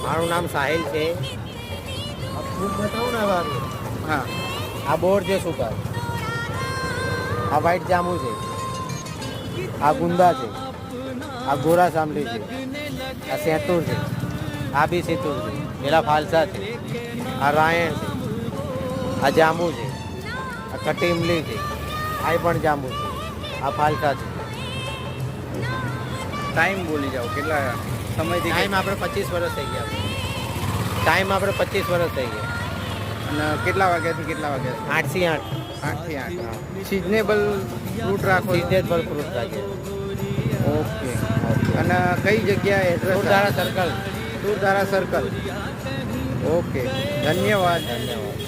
મારું નામ સાહિલ છે. ફ્રૂટ બતાવું ને હવે આગળ. હા. આ બોર છે સુપર, આ વ્હાઈટ જાંબુ છે, આ ગુંદા છે, આ ગોરા સામલી છે, આ સેતુર છે, આ બી સેતુર છે, પેલા ફાલસા છે, આ રાયણ છે, આ જાંબુ છે, આ ખટ્ટી ઇમલી છે, આ પણ જાંબુ છે, આ ફાલસા છે. ટાઈમ બોલી જાઓ કેટલા સમયથી ટાઈમ આપણે 25 વર્ષ થઈ ગયા. ટાઈમ આપણે 25 વર્ષ થઈ ગયા. અને કેટલા વાગ્યાથી કેટલા વાગ્યા 8 થી 8. 8 થી 8 સિઝનેબલ ફ્રૂટ રાખો છો? સિઝનેબલ ફ્રૂટ રાખીએ. ઓકે. અને કઈ જગ્યાએ address? Surdhara circle. Surdhara circle. Okay, ધન્યવાદ. ધન્યવાદ.